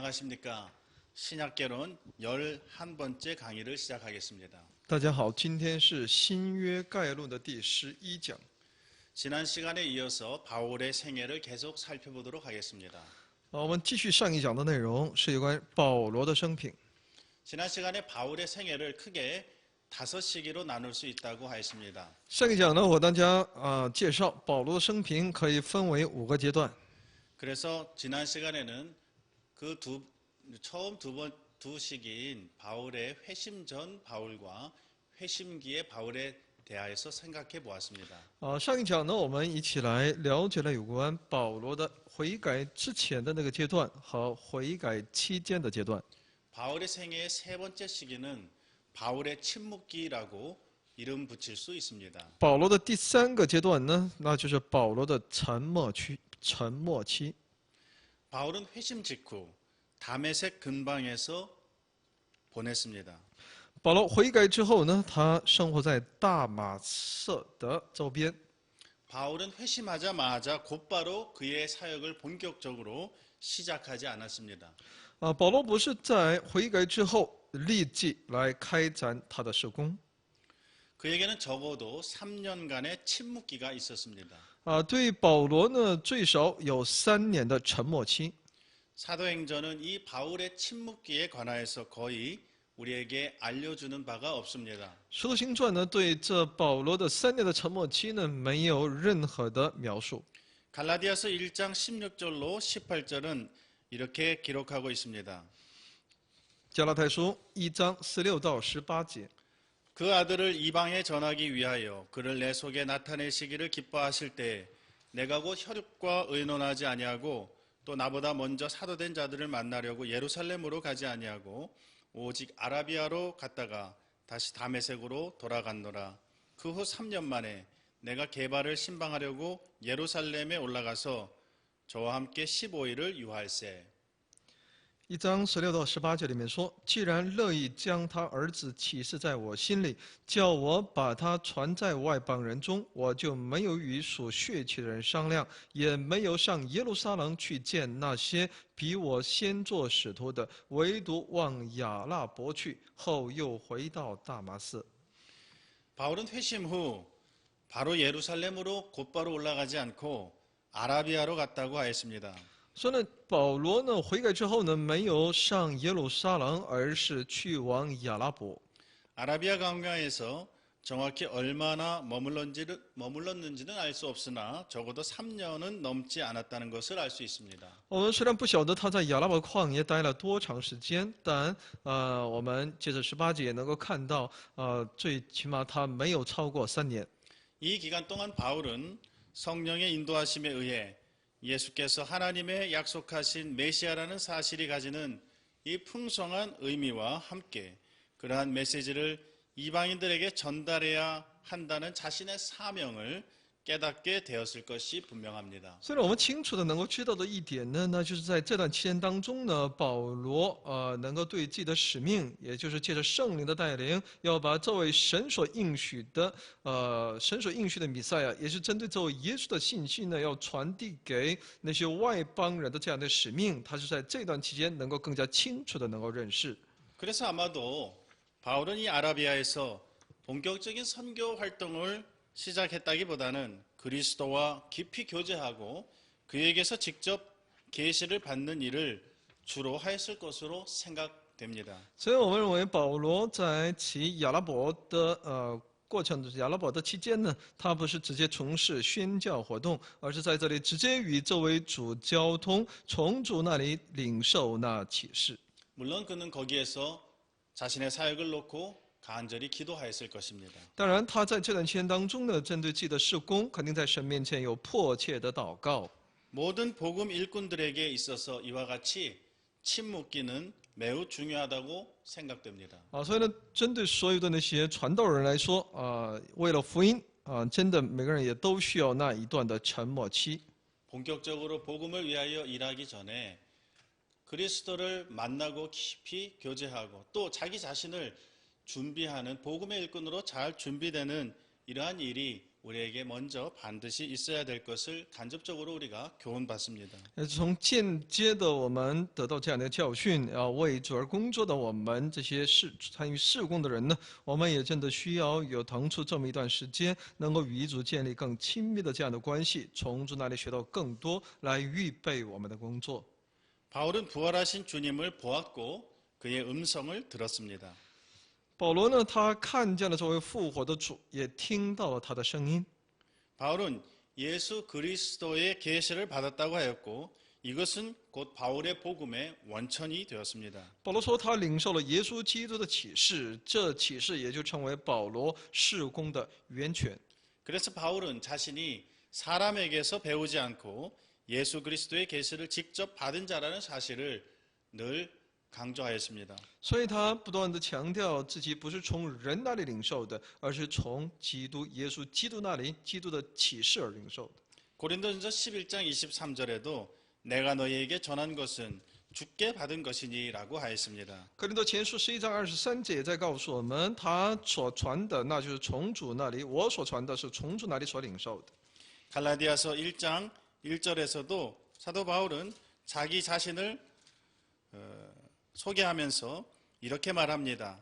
안녕하십니까. 신약개론 11번째 강의를 시작하겠습니다. 大家好，今天是新约概论的第11讲。 지난 시간에 이어서 바울의 생애를 계속 살펴보도록 하겠습니다. 我们继续上一讲的内容是有关保罗的生平。 지난 시간에 바울의 생애를 크게 5시기로 나눌 수 있다고 하였습니다. 上一讲呢，我大家介绍保罗的生平可以分为5个阶段。 그래서 지난 시간에는 그 처음 두 시기인 바울의 회심 전 바울과 회심기의 바울에 대하여서 생각해 보았습니다. 上一讲呢，我们一起来了解了有关保罗的悔改之前的那个阶段和悔改期间的阶段。 바울의 생애의 세 번째 시기는 바울의 침묵기라고 이름 붙일 수 있습니다. 保罗的第3个阶段呢，那就是保罗的沉默期。 바울은 회심 직후 다메섹 근방에서 보냈습니다. 保罗悔改之后呢，他生活在大马色的周边。 바울은 회심하자마자 곧바로 그의 사역을 본격적으로 시작하지 않았습니다. 保罗不是在悔改之后立即来开展他的事工。 그에게는 적어도 3년간의 침묵기가 있었습니다. 对保罗呢，最少有3年的沉默期。 사도행전은 이 바울의 침묵기에 관하여서 거의 우리에게 알려주는 바가 없습니다. 使徒行传呢，对这保罗的3年的沉默期呢，没有任何的描述。 갈라디아서 1장 16절로 18절은 이렇게 기록하고 있습니다. 加拉太书1章16到18节。 그 아들을 이방에 전하기 위하여 그를 내 속에 나타내시기를 기뻐하실 때 내가 곧 혈육과 의논하지 아니하고 또 나보다 먼저 사도된 자들을 만나려고 예루살렘으로 가지 아니하고 오직 아라비아로 갔다가 다시 다메섹으로 돌아갔노라. 그 후 3년 만에 내가 게바를 신방하려고 예루살렘에 올라가서 저와 함께 15일을 유할세. 1章16到18节里面说：“既然乐意将他儿子启示在我心里，叫我把他传在外邦人中，我就没有与属血气的人商量，也没有上耶路撒冷去见那些比我先做使徒的，唯独往亚拉伯去，后又回到大马士。” 바울은 회심 후 바로 예루살렘으로 곧바로 올라가지 않고 아라비아로 갔다고 하였습니다. 说呢，保罗呢悔改之后呢，没有上耶路撒冷，而是去往亚拉伯。 아라비아 강강에서 정확히 얼마나 머물렀는지는 알 수 없으나 적어도 3년은 넘지 않았다는 것을 알 수 있습니다. 我们虽然不晓得他在亚拉伯旷野待了多长时间，但我们接着18节也能够看到，最起码他没有超过3年。 이 기간 동안 바울은 성령의 인도하심에 의해 예수께서 하나님의 약속하신 메시아라는 사실이 가지는 이 풍성한 의미와 함께 그러한 메시지를 이방인들에게 전달해야 한다는 자신의 사명을 깨닫게 되었을 것이 분명합니다. 虽然我们清楚的能够知道的一点呢，那就是在这段期间当中呢，保罗能够对自己的使命，也就是借着圣灵的带领，要把这位神所应许的弥赛亚，也是针对这位耶稣的信息呢，要传递给那些外邦人的这样的使命，他是在这段期间能够更加清楚的能够认识。 그래서 아마도 바울은 이 아라비아에서 본격적인 선교 활동을 시작했다기보다는 그리스도와 깊이 교제하고 그에게서 직접 계시를 받는 일을 주로 하였을 것으로 생각됩니다. 所以我们认为保罗在其亚拉伯的亚拉伯的期间呢，他不是直接从事宣教活动，而是在这里直接与这位主交通，从主那里领受那启示。 물론 그는 거기에서 자신의 사역을 놓고 간절히 기도하였을 것입니다. 当然，他在这段期间当中呢，针对自己的事工，肯定在神面前有迫切的祷告。 모든 복음 일꾼들에게 있어서 이와 같이 침묵기는 매우 중요하다고 생각됩니다. 所以呢，针对所有的那些传道人来说，为了福音，真的每个人也都需要那一段的沉默期。 본격적으로 복음을 위하여 일하기 전에 그리스도를 만나고 깊이 교제하고 또 자기 자신을 준비하는 복음의 일꾼으로 잘 준비되는 이러한 일이 우리에게 먼저 반드시 있어야 될 것을 간접적으로 우리가 교훈받습니다. 从间接的我们得到这样的教训啊，为主而工作的我们这些参与事工的人呢，我们也真的需要有腾出这么一段时间，能够与主建立更亲密的这样的关系，从主那里学到更多，来预备我们的工作。 바울은 부활하신 주님을 보았고 그의 음성을 들었습니다. 保罗呢，他看见了这位复活的主，也听到了他的声音。 바울은 예수 그리스도의 계시를 받았다고 하였고 이것은 곧 바울의 복음의 원천이 되었습니다. 保罗说，他领受了耶稣基督的启示，这启示也就成为保罗事工的源泉。 그래서 바울은 자신이 사람에게서 배우지 않고 예수 그리스도의 계시를 직접 받은 자라는 사실을 늘 강조하였습니다. 所以他不断地强调自己不是从人那里领受的，而是从基督耶稣基督那里基督的启示而领受的。 고린도전서 11장 23절에도 내가 너희에게 전한 것은 주께 받은 것이니라고 하였습니다. 哥林多前书11章23节也在告诉我们，他所传的那就是从主那里，我所传的是从主那里所领受的。 갈라디아서 1장 1절에서도 사도 바울은 자기 자신을 소개하면서 이렇게 말합니다.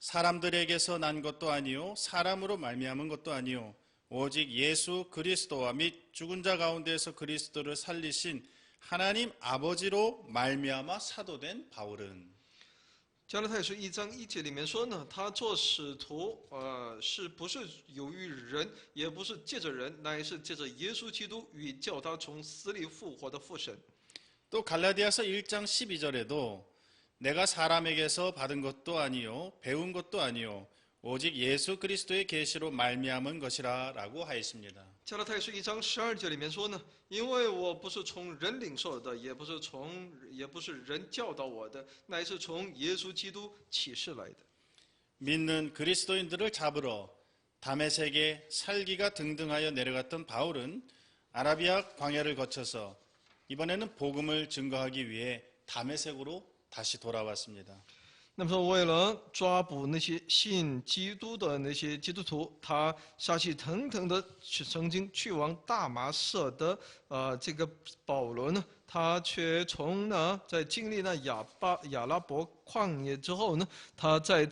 사람들에게서 난 것도 아니요 사람으로 말미암은 것도 아니요 오직 예수 그리스도와 및 죽은 자 가운데에서 그리스도를 살리신 하나님 아버지로 말미암아 사도된 바울은 加拉太书1章1节里面说呢，他做使徒，是不是由于人，也不是借着人，乃是借着耶稣基督与叫他从死里复活的父神。 또 갈라디아서 1장 12절에도 내가 사람에게서 받은 것도 아니요 배운 것도 아니요 오직 예수 그리스도의 계시로 말미암은 것이라라고 하였습니다. 加拉太书1章12节里面说呢，因为我不是从人领受的，也不是人教导我的，乃是从耶稣基督启示来的。 믿는 그리스도인들을 잡으러 다메섹에 살기가 등등하여 내려갔던 바울은 아라비아 광야를 거쳐서 이번에는 복음을 증거하기 위해 다메섹으로 다시 돌아왔습니다. 那么说，为了抓捕那些信基督的那些基督徒，他杀气腾腾的曾经去往大马色的这个保罗呢，他却在经历了亚拉伯旷野之后呢，他这一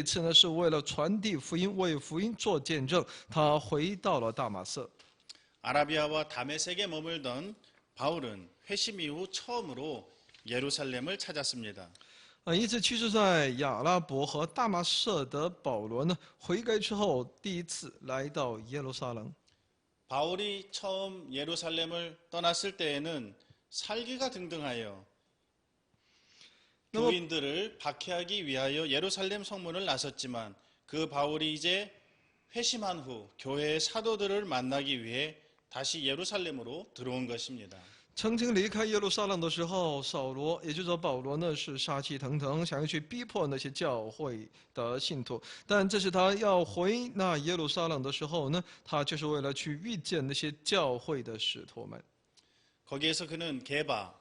次呢是为了传递福音，为福音做见证，他回到了大马色。 아라비아와 다메섹에 머물던 바울은 회심 이후 처음으로 예루살렘을 찾았습니다. 一直居住在亚拉伯和大马色的保罗呢，悔改之后第一次来到耶路撒冷。 바울이 처음 예루살렘을 떠났을 때에는 살기가 등등하여 교인들을 박해하기 위하여 예루살렘 성문을 나섰지만 그 바울이 이제 회심한 후 교회의 사도들을 만나기 위해 다시 예루살렘으로 들어온 것입니다. 曾经离开耶路撒冷的时候，扫罗也就是保罗呢，是杀气腾腾，想要去逼迫那些教会的信徒。但这是他要回那耶路撒冷的时候呢，他就是为了去遇见那些教会的使徒们。 거기에서 그는 게바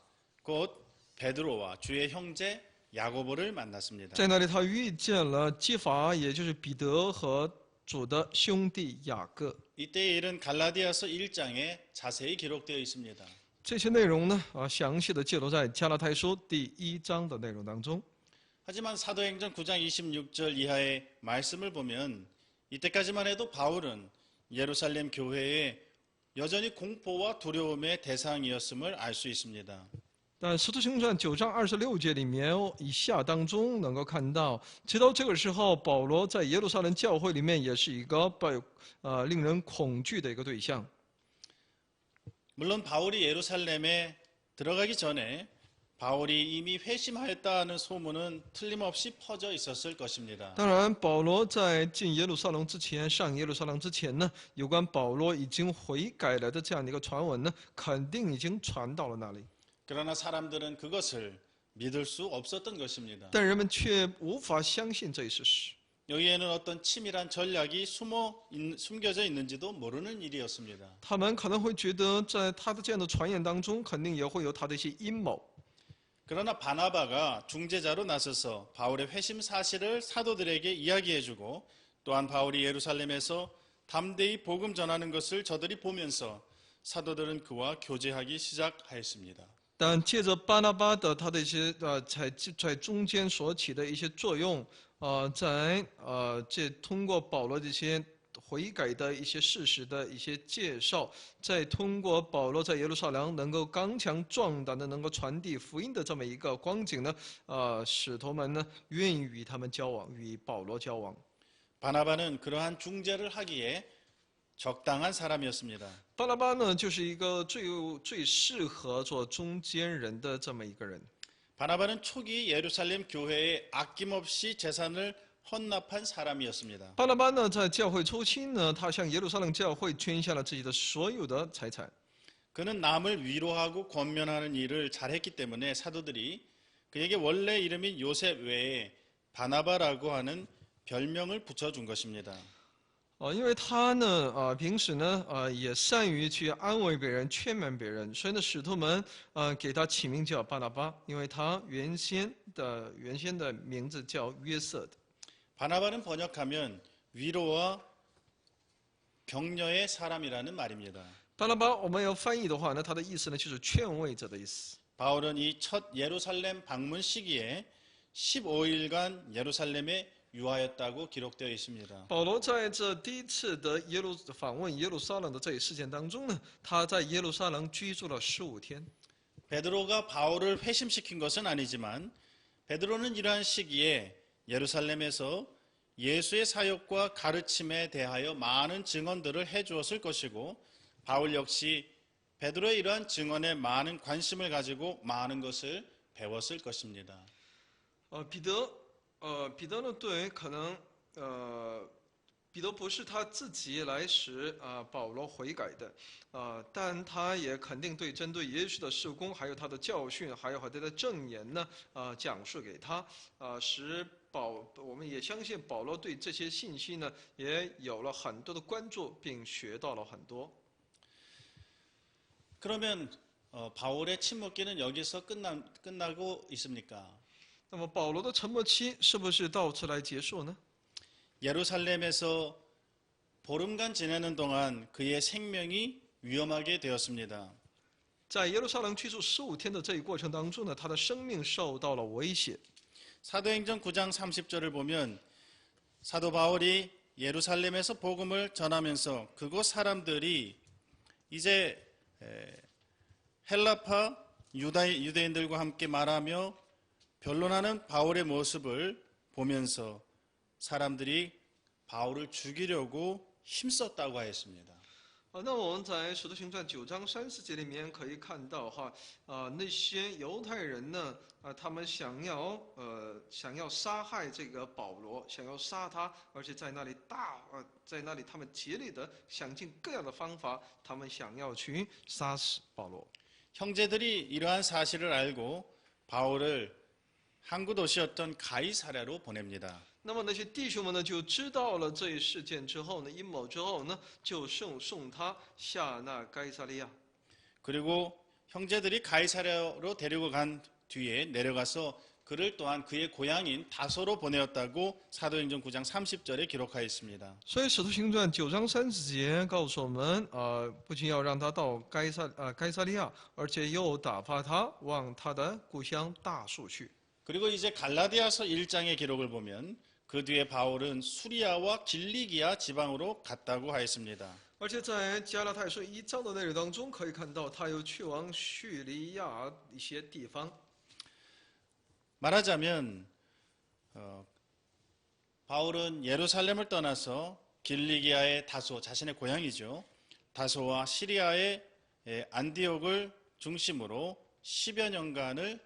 곧 베드로와 주의 형제 야고보를 만났습니다. 在那里，他遇见了基法，也就是彼得和主的兄弟雅各。 이때의 일은 갈라디아서 1장에 자세히 기록되어 있습니다. 这些内容呢，详细的记录在加拉太书第1章的内容当中。 하지만 사도행전 9장 26절 이하의 말씀을 보면 이때까지만 해도 바울은 예루살렘 교회에 여전히 공포와 두려움의 대상이었음을 알 수 있습니다. 但《使徒行传》9章26节里面以下当中能够看到，直到这个时候，保罗在耶路撒冷教会里面也是一个令人恐惧的一个对象。 물론 바울이 예루살렘에 들어가기 전에 바울이 이미 회심하였다는 소문은 틀림없이 퍼져 있었을 것입니다. 当然，保罗在进耶路撒冷之前，上耶路撒冷之前呢，有关保罗已经悔改了的这样的一个传闻呢，肯定已经传到了那里。 그러나 사람들은 그것을 믿을 수 없었던 것입니다. 但人们却无法相信这一事实。 여기에는 어떤 치밀한 전략이 숨겨져 있는지도 모르는 일이었습니다. 他们可能会觉得，在他的这样的传言当中，肯定也会有他的一些阴谋。 그러나 바나바가 중재자로 나서서 바울의 회심 사실을 사도들에게 이야기해주고 또한 바울이 예루살렘에서 담대히 복음 전하는 것을 저들이 보면서 사도들은 그와 교제하기 시작하였습니다. 但借着巴拿巴的他的一些在中间所起的一些作用，通过保罗这些悔改的一些事实的一些介绍，再通过保罗在耶路撒冷能够刚强壮胆的能够传递福音的这么一个光景呢，使徒们呢愿意与他们交往，与保罗交往。 바나바는 그러한 중재를 하기에 적당한 사람이었습니다. 巴拿巴呢，就是一个最适合做中间人的这么一个人。 바나바는 초기 예루살렘 교회에 아낌없이 재산을 헌납한 사람이었습니다. 巴拿巴呢，在教会初期呢，他向耶路撒冷教会捐下了自己的所有的财产。 그는 남을 위로하고 권면하는 일을 잘했기 때문에 사도들이 그에게 원래 이름인 요셉 외에 바나바라고 하는 별명을 붙여준 것입니다. 因为他呢，平时呢，也善于去安慰别人、劝勉别人，所以呢，使徒们给他起名叫巴拿巴，因为他原先的名字叫约瑟的。 바나바는 번역하면 위로와 격려의 사람이라는 말입니다. 巴拿巴我们要翻译的话呢，他的意思呢就是劝慰者的意思。 바울은 이 첫 예루살렘 방문 시기에 15일간 예루살렘에 유하였다고 기록되어 있습니다. 保罗在这第一次的访问耶路撒冷的这一事件当中呢，他在耶路撒冷居住了15天。 베드로가 바울을 회심시킨 것은 아니지만 베드로는 이러한 시기에 예루살렘에서 예수의 사역과 가르침에 대하여 많은 증언들을 해주었을 것이고 바울 역시 베드로의 이러한 증언에 많은 관심을 가지고 많은 것을 배웠을 것입니다. 彼得呢，对，可能彼得不是他自己来使保罗悔改的，但他也肯定对针对耶稣的事工，还有他的教训，还有他的证言呢，讲述给他，我们也相信保罗对这些信息呢，也有了很多的关注，并学到了很多。 그러면 바울의 침묵기는 여기서 끝나고 있습니까? 那么保罗的沉默期是不是到此来结束呢？ 예루살렘에서 보름간 지내는 동안 그의 생명이 위험하게 되었습니다. 在耶路撒冷居住15天的这一过程当中呢，他的生命受到了威胁。 사도행전 9장 30절을 보면 사도 바울이 예루살렘에서 복음을 전하면서 그곳 사람들이 이제 헬라파 유대인들과 함께 말하며 변론하는 바울의 모습을 보면서 사람들이 바울을 죽이려고 힘썼다고 하였습니다. 那我们在《使徒行传》9章30节里面可以看到那些犹太人呢，他们想要杀害这个保罗，想要杀他，而且在那里他们竭力的想尽各样的方法，他们想要去杀死保罗。 형제들이 이러한 사실을 알고 바울을 항구 도시였던 가이사랴로 보냅니다. 那么那些弟兄们呢，就知道了这一事件之后呢，阴谋之后呢，就送他下那该撒利亚。 그리고 형제들이 가이사랴로 데리고 간 뒤에 내려가서 그를 또한 그의 고향인 다소로 보내었다고 사도행전 9장 30절에 기록하였습니다. 所以《使徒行传》9章30节告诉我们，不仅要让他到该撒利亚，而且又打发他往他的故乡大树去。 그리고 이제 갈라디아서 1장의 기록을 보면 그 뒤에 바울은 수리아와 길리기아 지방으로 갔다고 하였습니다. 而且在加拉太书1章的内容当中，可以看到他又去往叙利亚一些地方。 말하자면 바울은 예루살렘을 떠나서 길리기아의 다소, 자신의 고향이죠. 다소와 시리아의 안디옥을 중심으로 10여 년간을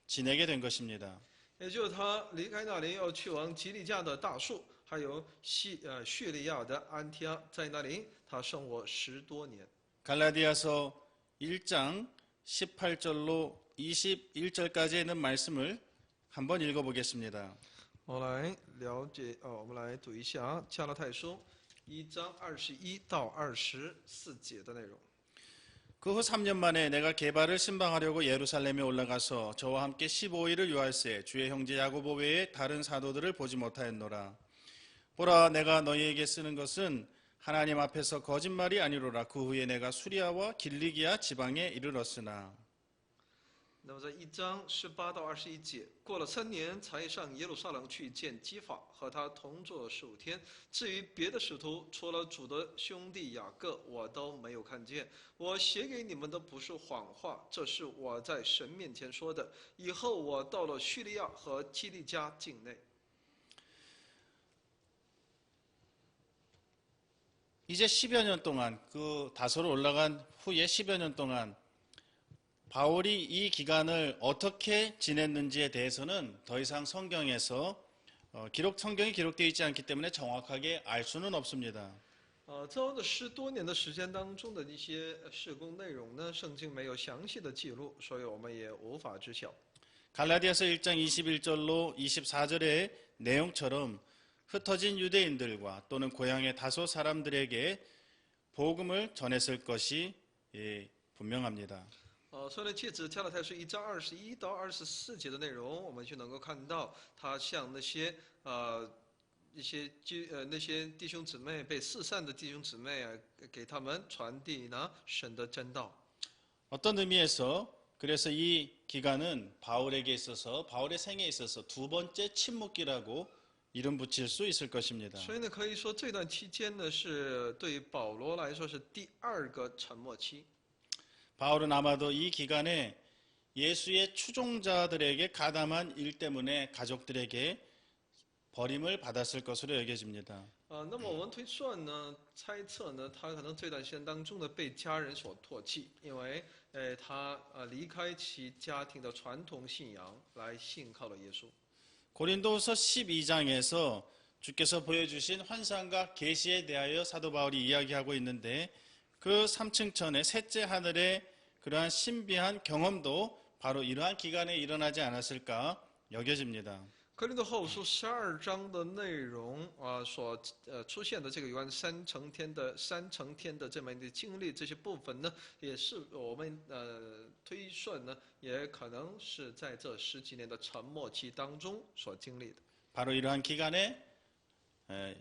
지내게 된 것입니다. 也就是他离开那里，要去往基利家的大树，还有叙利亚的安提阿，在那里他生活10多年。 갈라디아서 1장 18절로 21절까지 있는 말씀을 한번 읽어보겠습니다. 我们来读一下加拉太书1章21到24节的内容。 그 후 3년 만에 내가 게바를 신방하려고 예루살렘에 올라가서 저와 함께 15일을 유할세 주의 형제 야고보 외에 다른 사도들을 보지 못하였노라. 보라, 내가 너희에게 쓰는 것은 하나님 앞에서 거짓말이 아니로라. 그 후에 내가 수리아와 길리기아 지방에 이르렀으나. 那么在1章18到21节，过了3年，才上耶路撒冷去见基法，和他同坐15天。至于别的使徒，除了主的兄弟雅各，我都没有看见。我写给你们的不是谎话，这是我在神面前说的。以后我到了叙利亚和基利家境内。 이제 10여 년 동안 그 다소로 올라간 후에 10여 년 동안 바울이 이 기간을 어떻게 지냈는지에 대해서는 더 이상 성경에서 성경이 기록되어 있지 않기 때문에 정확하게 알 수는 없습니다. 在后的10多年的时间当中的一些事工内容呢，圣经没有详细的记录，所以我们也无法知晓。 갈라디아서 1장 21절로 24절의 내용처럼 흩어진 유대인들과 또는 고향의 다소 사람들에게 복음을 전했을 것이 분명합니다. 虽然借指加拉太书1章21到24节的内容，我们就能够看到他向那些那些弟兄姊妹被四散的弟兄姊妹给他们传递呢神的真道。 어떤 의미에서 그래서 이 기간은 바울에게 있어서 바울의 생애에 있어서 두 번째 침묵기라고 이름 붙일 수 있을 것입니다. 所以呢，可以说这段期间呢，是对于保罗来说是第2个沉默期。 바울은 아마도 이 기간에 예수의 추종자들에게 가담한 일 때문에 가족들에게 버림을 받았을 것으로 여겨집니다. 那么我们推算呢，猜测呢，他可能这段时间当中呢被家人所唾弃，因为他离开其家庭的传统信仰，来信靠了耶稣。 고린도후서 12장에서 주께서 보여주신 환상과 계시에 대하여 사도 바울이 이야기하고 있는데 그 3층 천의 셋째 하늘의 그러한 신비한 경험도 바로 이러한 기간에 일어나지 않았을까 여겨집니다. 哥林多后书12章的内容所出现的这个有关三层天的这么一个经历，这些部分呢，也是我们推算呢，也可能是在这10几年的沉默期当中所经历的。 바로 이러한 기간에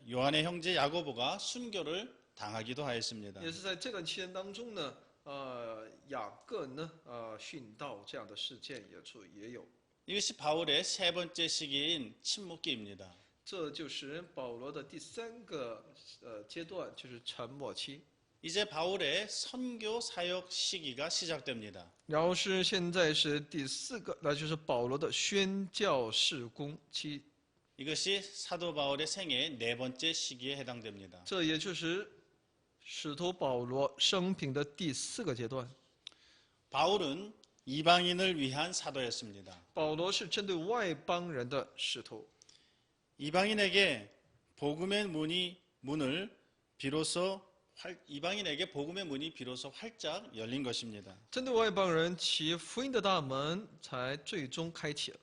요한의 형제 야고보가 순교를 당하기도 하였습니다. 也是在这段期间当中呢，雅各呢殉道这样的事件也有。 이것이 바울의 세 번째 시기인 침묵기입니다. 这就是保罗的第3个阶段，就是沉默期。 이제 바울의 선교 사역 시기가 시작됩니다. 然后现在是第4个，那就是保罗的宣教事工期。 이것이 사도 바울의 생애의 네 번째 시기에 해당됩니다. 这也就是使徒保罗生平的第4个阶段。 바울은 이방인을 위한 사도였습니다. 保罗是针对外邦人的使徒。 이방인에게 복음의 문이 비로소 활짝 열린 것입니다. 针对外邦人，其福音的大门才最终开启了。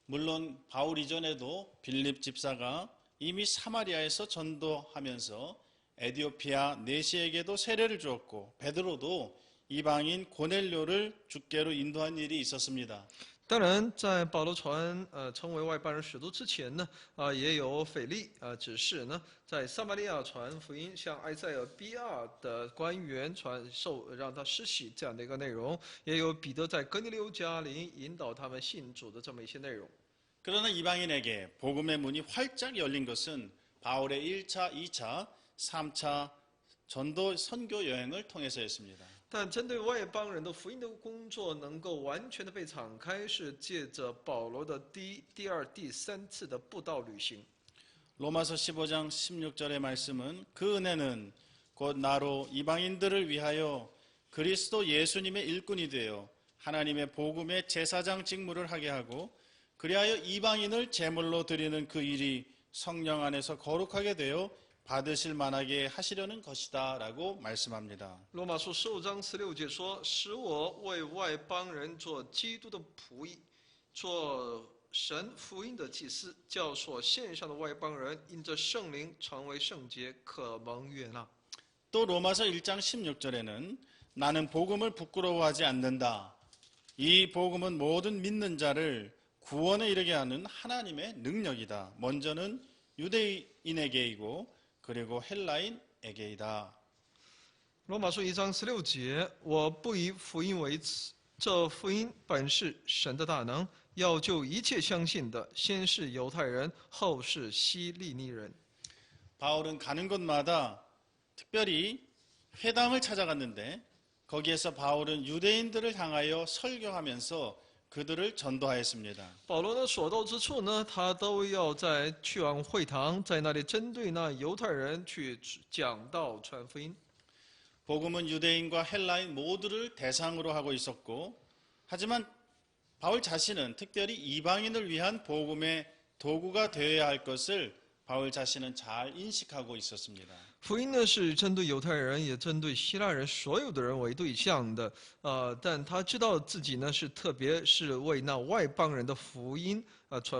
물론 바울 이전에도 빌립 집사가 이미 사마리아에서 전도하면서 에디오피아 내시에게도 세례를 주었고 베드로도 이방인 고넬료를 주께로 인도한 일이 있었습니다. 当然，在保罗成为外邦人使徒之前呢，也有腓力指示呢，在撒玛利亚传福音，向埃塞俄比亚的官员让他施洗这样的一个内容，也有彼得在哥尼流家里引导他们信主的这么一些内容。 그러나 이방인에게 복음의 문이 활짝 열린 것은 바울의 1차, 2차, 3차 전도 선교 여행을 통해서였습니다. 但针对外邦人的福音的工作能够完全的被敞开，是借着保罗的第1、第2、第3次的布道旅行。 로마서 15장 16절의 말씀은 그 은혜는 곧 나로 이방인들을 위하여 그리스도 예수님의 일꾼이 되어 하나님의 복음의 제사장 직무를 하게 하고 그리하여 이방인을 제물로 드리는 그 일이 성령 안에서 거룩하게 되어 받으실 만하게 하시려는 것이다 라고 말씀합니다. 罗马书15章16节说：“使我为外邦人做基督的仆役，做神福音的祭司，叫所献上的外邦人因着圣灵成为圣洁，可蒙悦纳。” 또 로마서 1장 16절에는 나는 복음을 부끄러워하지 않는다. 이 복음은 모든 믿는 자를 구원에 이르게 하는 하나님의 능력이다. 먼저는 유대인에게이고 그리고 헬라인에게이다. 罗马书1章16节，我不以福音为耻，这福音本是神的大能，要救一切相信的，先是犹太人，后是希利尼人。 바울은 가는 곳마다 특별히 회당을 찾아갔는데 거기에서 바울은 유대인들을 향하여 설교하면서 그들을 전도하였습니다. 保罗呢，所到之处呢，他都要去往会堂，在那里针对那犹太人去讲道传福音。 복음은 유대인과 헬라인 모두를 대상으로 하고 있었고, 하지만 바울 자신은 특별히 이방인을 위한 복음의 도구가 되어야 할 것을 바울 자신은 잘 인식하고 있었습니다. 福音呢是针对犹太人，也针对希腊人所有的人为对象的，但他知道自己呢是特别是为那外邦人的福音，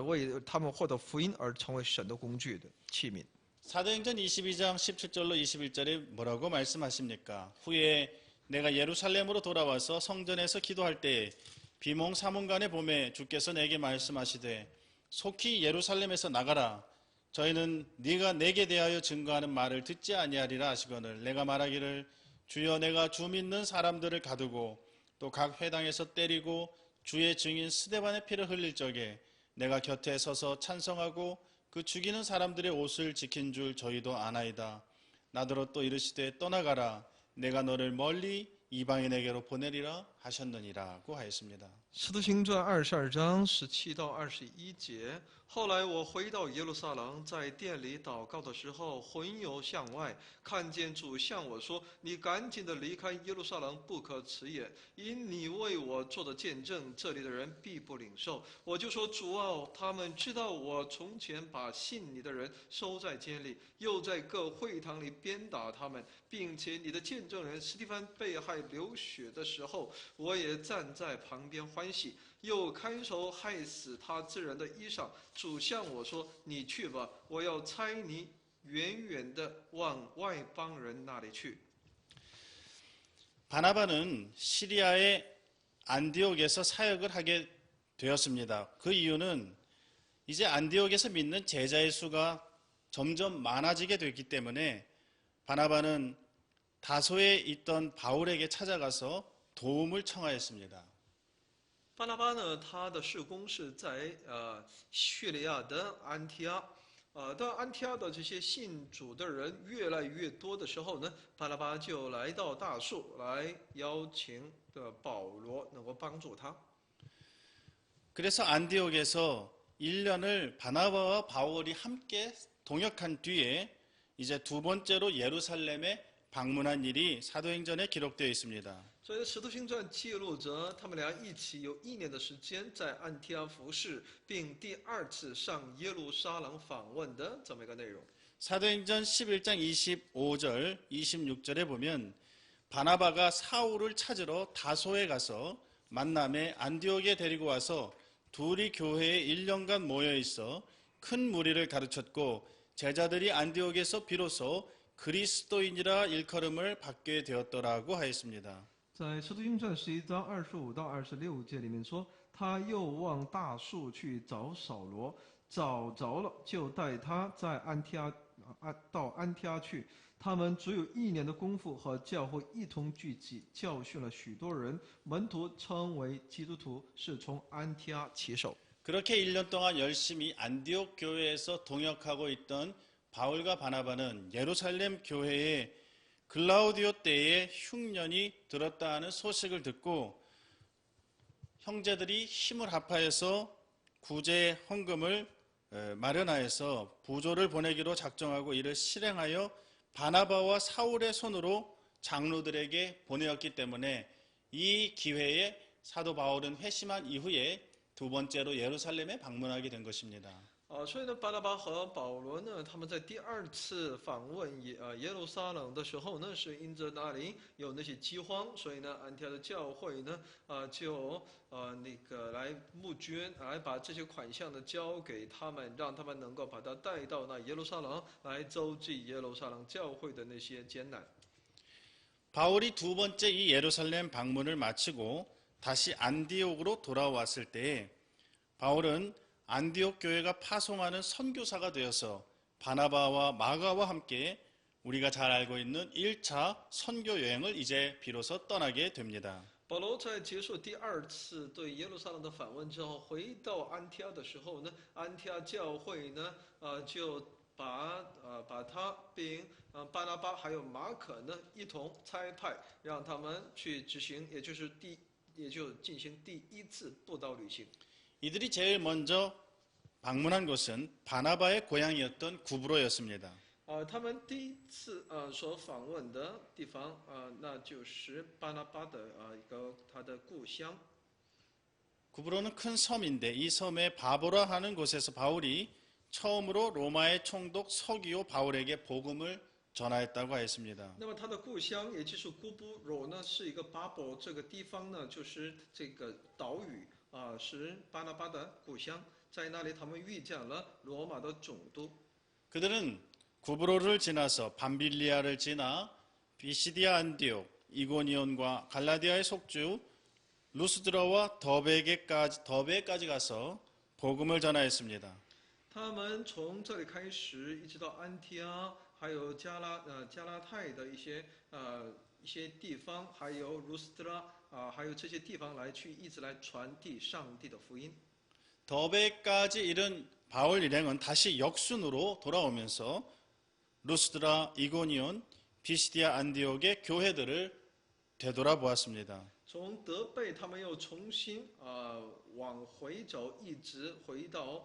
为他们获得福音而成为神的工具的器皿。 사도행전 22장 17절로 21절에 뭐라고 말씀하십니까? 후에 내가 예루살렘으로 돌아와서 성전에서 기도할 때 비몽사몽간에 봄에 주께서 내게 말씀하시되 속히 예루살렘에서 나가라. 저희는 네가 내게 대하여 증거하는 말을 듣지 아니하리라 하시거늘 내가 말하기를 주여 내가 주 믿는 사람들을 가두고 또 각 회당에서 때리고 주의 증인 스데반의 피를 흘릴 적에 내가 곁에 서서 찬성하고 그 죽이는 사람들의 옷을 지킨 줄 저희도 아나이다. 나더러 또 이르시되 떠나가라. 내가 너를 멀리 이방인에게로 보내리라 하셨느니라고 하였습니다. 使徒行传22章17到21节。后来我回到耶路撒冷，在殿里祷告的时候，魂游向外，看见主向我说：“你赶紧的离开耶路撒冷，不可迟延，因你为我做的见证，这里的人必不领受。”我就说：“主啊，他们知道我从前把信你的人收在监里，又在各会堂里鞭打他们，并且你的见证人司提反被害流血的时候，我也站在旁边欢喜。 又看守害死他之人的衣裳，主向我说：“你去吧，我要差你远远的往外邦人那里去。” 바나바는 시리아의 안디옥에서 사역을 하게 되었습니다. 그 이유는 이제 안디옥에서 믿는 제자의 수가 점점 많아지게 됐기 때문에 바나바는 다소에 있던 바울에게 찾아가서 도움을 청하였습니다. 巴拿巴呢，他的事工是在叙利亚的安提阿，当安提阿的这些信主的人越来越多的时候呢，巴拿巴就来到大树来邀请保罗能够帮助他。 그래서 안디옥에서 1년을 바나바와 바울이 함께 동역한 뒤에 이제 두 번째로 예루살렘에 방문한 일이 사도행전에 기록되어 있습니다. 所以《使徒行传》记录着他们俩一起有1年的时间在安提阿服侍，并第2次上耶路撒冷访问的这么一个内容。 사도행전 11장 25절, 26절에 보면 바나바가 사울을 찾으러 다소에 가서 만남에 안디옥에 데리고 와서 둘이 교회에 1년간 모여 있어 큰 무리를 가르쳤고 제자들이 안디옥에서 비로소 그리스도인이라 일컬음을 받게 되었더라고 하였습니다. 在《使徒行传》11章25到26节里面说，他又往大树去找扫罗，找着了，就带他在到安提阿去。他们只有1年的功夫，和教会一同聚集，教训了许多人。门徒称为基督徒，是从安提阿起手。 그렇게 1년 동안 열심히 안디옥 교회에서 동역하고 있던 바울과 바나바는 예루살렘 교회에 글라우디오 때에 흉년이 들었다는 소식을 듣고 형제들이 힘을 합하여서 구제 헌금을 마련하여서 부조를 보내기로 작정하고 이를 실행하여 바나바와 사울의 손으로 장로들에게 보내었기 때문에 이 기회에 사도 바울은 회심한 이후에 두 번째로 예루살렘에 방문하게 된 것입니다. 所以呢，巴拿巴和保罗呢，他们在第2次访问耶路撒冷的时候呢，是因着那里有那些饥荒，所以呢，安提阿的教会呢，就来募捐，来把这些款项呢交给他们，让他们能够把它带到那耶路撒冷，来周济耶路撒冷教会的那些艰难。 바울이 두 번째 이 예루살렘 방문을 마치고 다시 안디옥으로 돌아왔을 때 바울은 안디옥 교회가 파송하는 선교사가 되어서 바나바와 마가와 함께 우리가 잘 알고 있는 1차 선교 여행을 이제 비로소 떠나게 됩니다. 保罗在结束第二次对耶路撒冷的访问之后，回到安提阿的时候呢，安提阿教会呢，就把他并巴拿巴还有马可呢一同差派，让他们去执行，也就进行第一次布道旅行。 이들이 제일 먼저 방문한 곳은 바나바의 고향이었던 구브로였습니다. 他们第一次所访问的地方那就是巴拿巴的他的故乡。 구브로는 큰 섬인데 이 섬에 바보라 하는 곳에서 바울이 처음으로 로마의 총독 서기오 바울에게 복음을 전하였다고 하였습니다. 那么他的故乡也就是姑布罗呢，是一个巴伯这个地方呢，就是这个岛屿是巴拿巴的故乡，在那里他们遇见了罗马的总督。 그들은 구브로를 지나서 밤빌리아를 지나 비시디아 안디옥, 이고니온과 갈라디아의 속주 루스드라와 더베까지 가서 복음을 전하였습니다. 他们从这里开始，一直到安提阿，还有加拉太的一些地方，还有卢斯德拉还有这些地方一直来传递上帝的福音。 더베까지 이른 바울 일행은 다시 역순으로 돌아오면서 루스드라, 이고니온, 비시디아 안디옥의 교회들을 되돌아보았습니다. 从德贝，他们又重新往回走，一直回到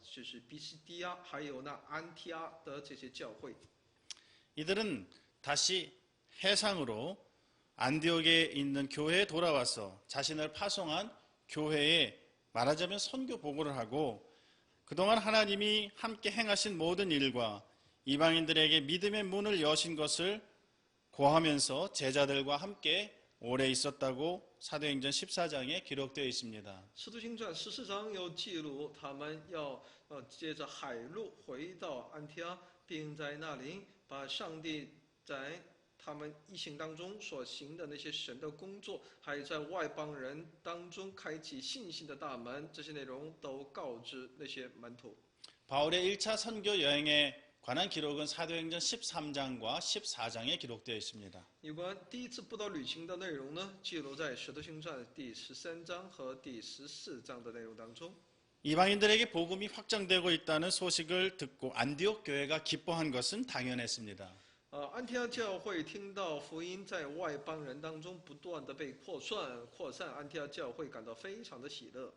就是比西迪亚，还有那安提阿的这些教会。 이들은 다시 해상으로 안디옥에 있는 교회에 돌아와서 자신을 파송한 교회에 말하자면 선교 보고를 하고 그동안 하나님이 함께 행하신 모든 일과 이방인들에게 믿음의 문을 여신 것을 고하면서 제자들과 함께 오래 있었다고 사도행전 14장에 기록되어 있습니다. 使徒行传14章有记录，他们要接着海路回到安提阿，并在那里把上帝在他们一行当中所行的那些神的工作，还有在外邦人当中开启信心的大门，这些内容都告知那些门徒。 바울의 1차 선교 여행에 관한 기록은 사도행전 13장과 14장에 기록되어 있습니다. 有关第一次布道旅行的内容呢，记录在《使徒行传》第13章和第14章的内容当中。 이방인들에게 복음이 확장되고 있다는 소식을 듣고 안디옥 교회가 기뻐한 것은 당연했습니다. 安提阿教会听到福音在外邦人当中不断的被扩散，安提阿教会感到非常的喜乐。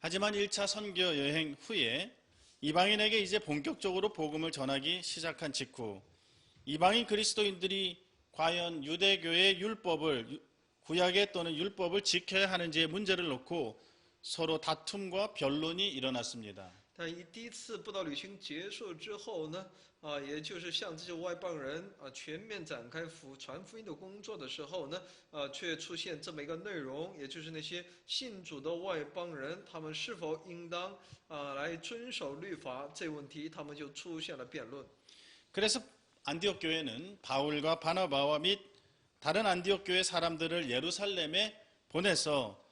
하지만 1차 선교 여행 후에 이방인에게 이제 본격적으로 복음을 전하기 시작한 직후 이방인 그리스도인들이 과연 유대교의 율법을 구약의 또는 율법을 지켜야 하는지의 문제를 놓고 서로 다툼과 변론이 일어났습니다. 但第一次布道旅行结束之后呢，也就是向这些外邦人全面展开传福音的工作的时候呢，却出现这么一个内容，也就是那些信主的外邦人，他们是否应当来遵守律法这问题，他们就出现了辩论。 그래서 안디옥 교회는 바울과 바나바와 및 다른 안디옥 교회 사람들을 예루살렘에 보내서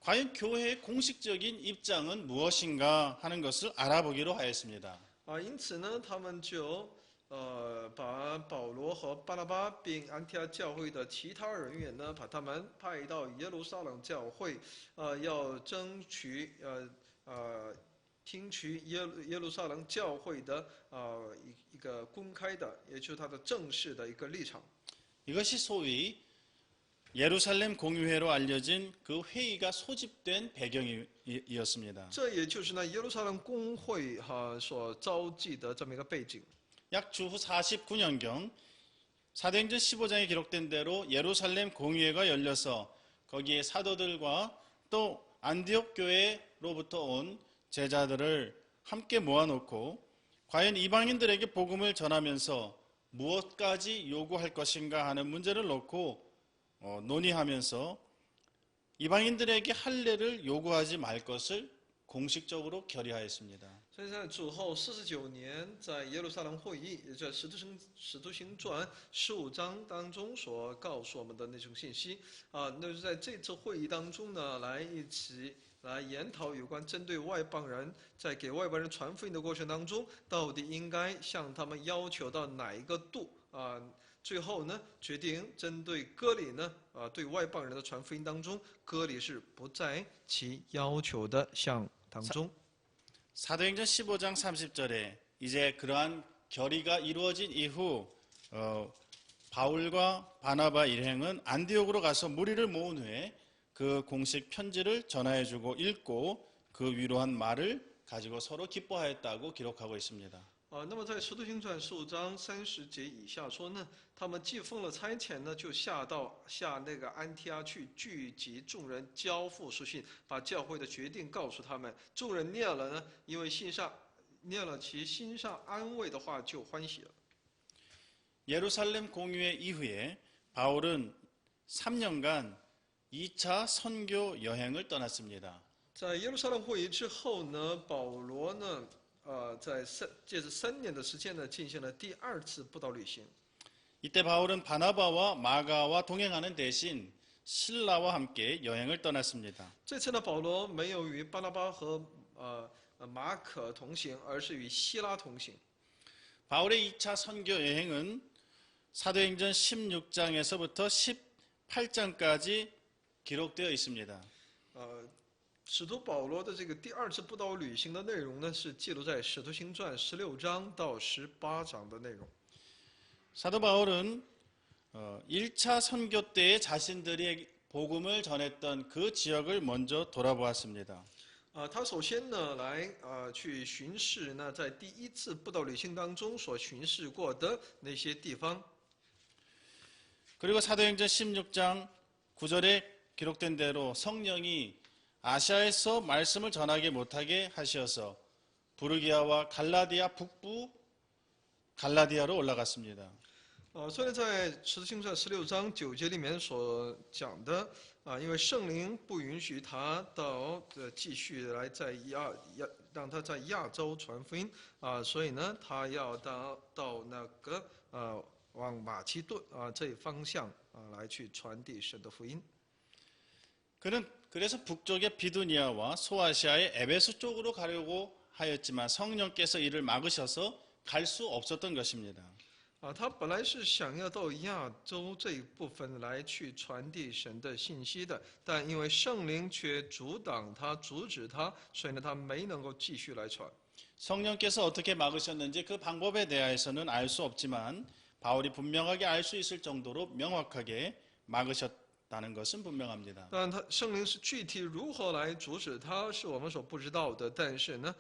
과연 교회의 공식적인 입장은 무엇인가 하는 것을 알아보기로 하였습니다. 因此呢，他们就把保罗和巴拿巴并安提阿教会的其他人员呢，把他们派到耶路撒冷教会，要争取听取耶路撒冷教会的一个公开的，也就是他的正式的一个立场。 이것이 소위 예루살렘 공유회로 알려진 그 회의가 소집된 배경이었습니다. 这也就是呢耶路撒冷公会所召集的这么一个背景。 약 주후 49년경 사도행전 15장에 기록된 대로 예루살렘 공유회가 열려서 거기에 사도들과 또 안디옥 교회로부터 온 제자들을 함께 모아놓고 과연 이방인들에게 복음을 전하면서 무엇까지 요구할 것인가 하는 문제를 놓고 논의하면서 이방인들에게 할례를 요구하지 말 것을 공식적으로 결의하였습니다. 所以在主后49年，在耶路撒冷会议，也在使徒行传15章当中所告诉我们的那种信息那就是在这次会议当中呢，来一起来研讨有关针对外邦人在给外邦人传福音的过程当中，到底应该向他们要求到哪一个度啊？最后呢，决定针对割礼呢，对外邦人的传福音当中，割礼是不在其要求的项当中。 사도행전 15장 30절에 이제 그러한 결의가 이루어진 이후 바울과 바나바 일행은 안디옥으로 가서 무리를 모은 후에 그 공식 편지를 전하여주고 읽고 그 위로한 말을 가지고 서로 기뻐하였다고 기록하고 있습니다. 那么在《使徒行传》15章30节以下说呢，他们既奉了差遣呢，就下那个安提阿去聚集众人，交付书信，把教会的决定告诉他们。众人念了呢，因为念了其心上安慰的话，就欢喜了。 예루살렘 공유회 이후에 바울은 3년간 2차 선교 여행을 떠났습니다. 在耶路撒冷会议之后呢，保罗呢，借着3年的时间呢，进行了第2次布道旅行。 이때 바울은 바나바와 마가와 동행하는 대신 실라와 함께 여행을 떠났습니다. 这次呢，保罗没有与巴拿巴和马可同行，而是与希拉同行。 바울의 2차 선교 여행은 사도행전 16장에서부터 18장까지 기록되어 있습니다. 使徒保罗的这个第2次布道旅行的内容呢，是记录在《使徒行传》16章到18章的内容。 사도 바울은 1차 선교 때에 자신들이 복음을 전했던 그 지역을 먼저 돌아보았습니다. 他首先呢来去巡视呢，在第1次布道旅行当中所巡视过的那些地方。 그리고 사도행전 16장 9절에 기록된 대로 성령이 아시아에서 말씀을 전하게 못하게 하셔서 부르기아와 갈라디아 북부 갈라디아로 올라갔습니다. 虽然在《使徒行传》16章9节里面所讲的因为圣灵不允许他到继续来让他在亚洲传福音所以呢，他要到那个往马其顿这一方向来去传递神的福音。 그는 그래서 북쪽의 비두니아와 소아시아의 에베소 쪽으로 가려고 하였지만 성령께서 이를 막으셔서 갈 수 없었던 것입니다. 他本来是想要到亚洲这一部分来去传递神的信息的，但因为圣灵却阻挡他、阻止他，所以呢，他没能够继续来传。 성령께서 어떻게 막으셨는지 그 방법에 대해서는 알 수 없지만 바울이 분명하게 알 수 있을 정도로 명확하게 막으셨다는 것은 분명합니다. 当然，圣灵是具体如何来阻止他，是我们所不知道的。但是呢，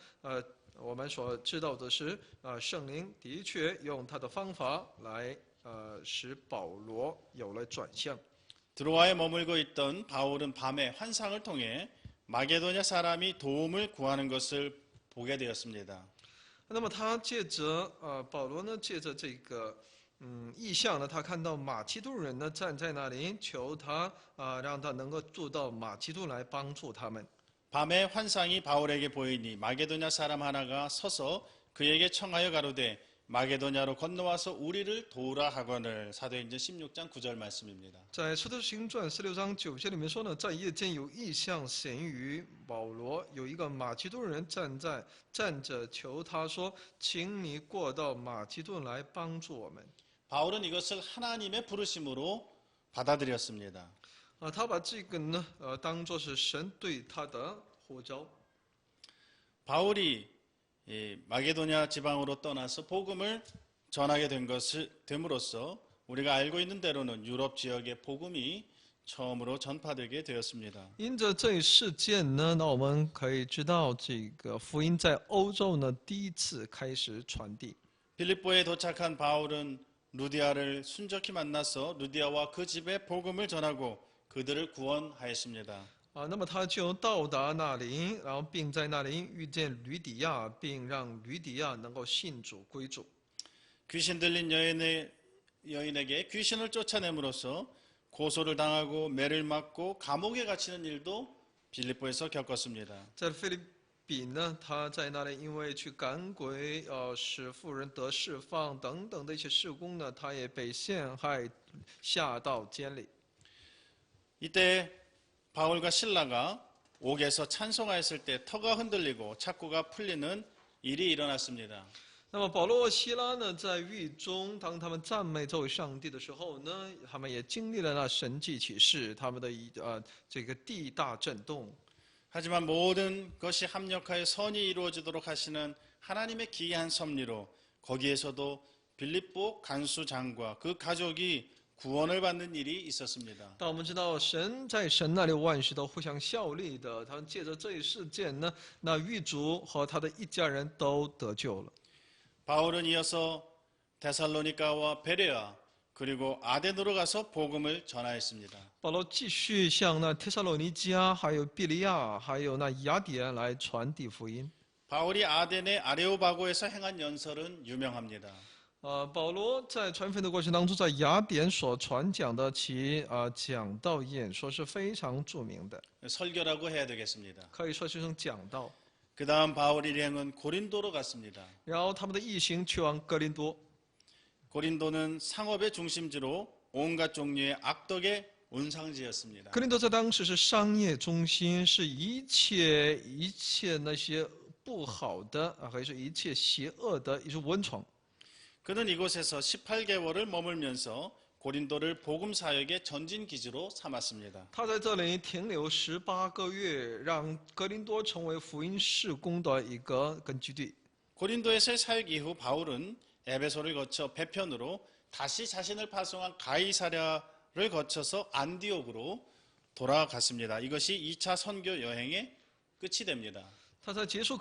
我们所知道的是，圣灵的确用他的方法来使保罗有了转向。 드로아에 머물고 있던 바울은 밤에 환상을 통해 마게도냐 사람이 도움을 구하는 것을 보게 되었습니다. 那么他借着保罗呢，借着这个意象呢，他看到马其顿人呢站在那里求他让他能够住到马其顿来帮助他们。 밤에 환상이 바울에게 보이니 마게도냐 사람 하나가 서서 그에게 청하여 가로되 마게도냐로 건너와서 우리를 도우라 하거늘. 사도행전 16장 9절 말씀입니다. 在《使徒行传》16章9节里面说呢，在夜间有异象显于保罗，有一个马其顿人站着求他说：“请你过到马其顿来帮助我们。” 바울은 이것을 하나님의 부르심으로 받아들였습니다. 他把这个呢当作是神对他的呼召。 바울이 마게도냐 지방으로 떠나서 복음을 전하게 됨으로써 우리가 알고 있는 대로는 유럽 지역의 복음이 처음으로 전파되게 되었습니다. 因着这一事件呢，那我们可以知道，这个福音在欧洲呢第一次开始传递。 빌립보에 도착한 바울은 루디아를 순적히 만나서 루디아와 그 집에 복음을 전하고 그들을 구원하였습니다. 那么他就到达那里，然后并在那里遇见吕底亚，并让吕底亚能够信主归主。 귀신 들린 여인에게 귀신을 쫓아냄으로써 고소를 당하고 매를 맞고 감옥에 갇히는 일도 빌립보에서 겪었습니다. 在腓立比呢，他在那里因为去赶鬼，使妇人得释放等等的一些事工呢，他也被陷害，下到监里。 이때 바울과 실라가 옥에서 찬송하였을 때 터가 흔들리고 착고가 풀리는 일이 일어났습니다. 那么保罗、希拉呢，在狱中，当他们赞美这位上帝的时候呢，他们也经历了那神迹启示，他们的这个地大震动。 하지만 모든 것이 합력하여 선이 이루어지도록 하시는 하나님의 기이한 섭리로 거기에서도 빌립보 간수장과 그 가족이 구원을 받는 일이 있었습니다. 但我们知道，神在神那里万事都互相效力的。他们借着这一事件呢，那狱卒和他的一家人都得救了。 바울은 이어서 데살로니가와 베레아 그리고 아덴으로 가서 복음을 전하였습니다. 保罗继续向那帖撒罗尼迦、还有庇利亚、还有那雅典来传递福音。 바울이 아덴의 아레오바고에서 행한 연설은 유명합니다. 保罗在传福音的过程当中，在雅典所传讲的其讲道演说是非常著名的， 설교라고 해야 되겠습니다. 可以说是一种讲道。 그 다음 바울 일행은 고린도로 갔습니다. 然后他们的一行去往哥林多。 고린도는 상업의 중심지로 온갖 종류의 악덕의 온상지였습니다. 哥林多在当时是商业中心，是一切那些不好的还是一切邪恶的一种温床。 그는 이곳에서 18개월을 머물면서 고린도를 복음 사역의 전진 기지로 삼았습니다. 他在这里停留18个月，让哥林多成为福音事工的一个根据地。 고린도에서의 사역 이후 바울은 에베소를 거쳐 배편으로 다시 자신을 파송한 가이사랴를 거쳐서 안디옥으로 돌아갔습니다. 이것이 2차 선교 여행의 끝이 됩니다. 他在结束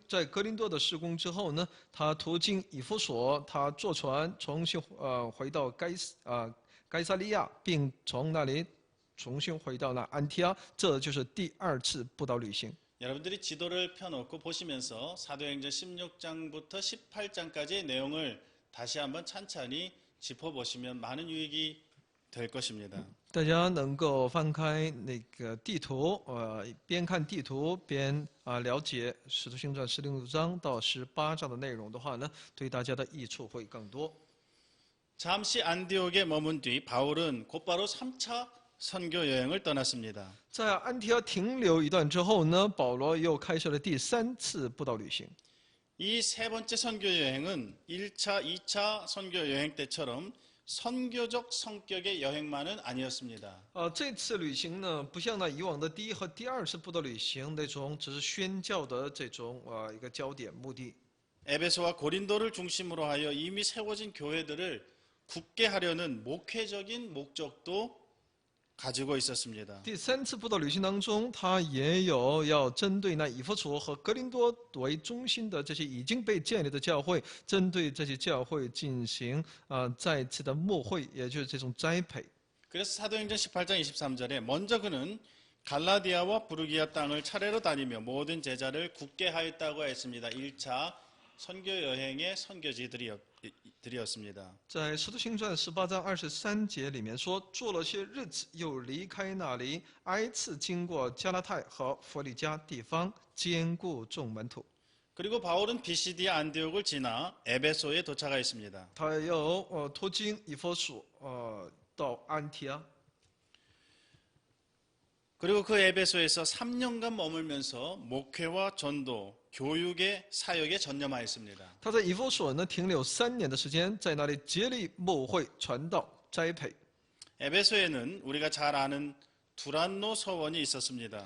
在哥林多的施工之后呢，他途经以弗所，他坐船重新回到该萨利亚，并从那里重新回到那安提阿，这就是第二次布道旅行。 여러분들이 지도를 펴놓고 보시면서 사도행전 16장부터 18장까지의 내용을 다시 한번 찬찬히 짚어보시면 많은 유익이 될 것입니다. 大家能够翻开那个地图，边看地图边了解《使徒行传》16章到18章的内容的话呢，对大家的益处会更多。 잠시 안디옥에 머문 뒤 바울은 곧바로 3차 선교 여행을 떠났습니다. 在安提阿停留一段之后呢，保罗又开始了第3次布道旅行。 이 세 번째 선교 여행은 1차, 2차 선교 여행 때처럼 선교적 성격의 여행만은 아니었습니다. 这次旅行呢，不像那以往的第一和第二次布道旅行那种只是宣教的这种一个焦点目的。 에베소와 고린도를 중심으로 하여 이미 세워진 교회들을 굳게 하려는 목회적인 목적도 가지고 있었습니다. 第3次布道旅行当中，他也有要针对那以弗所和哥林多为中心的这些已经被建立的教会，针对这些教会进行再次的牧会，也就是这种栽培。 그래서 사도행전 18장 23절에 먼저 그는 갈라디아와 부르기아 땅을 차례로 다니며 모든 제자를 굳게 하였다고 했습니다. 1차 선교 여행의 선교지들이었습니다. 在《使徒行传》18章23节里面说，做了些日子，又离开那里，挨次经过加拉太和弗里加地方，兼顾众门徒。 그리고 바울은 비시디아 안디옥을 지나 에베소에 도착하였습니다. 他又途经以弗所，到安提阿。 그리고 그 에베소에서 3년간 머물면서 목회와 전도, 교육의 사역에 전념하였습니다. 他在以弗所呢停留3年的时间，在那里竭力牧会、传道、栽培。 에베소에는 우리가 잘 아는 두란노 서원이 있었습니다.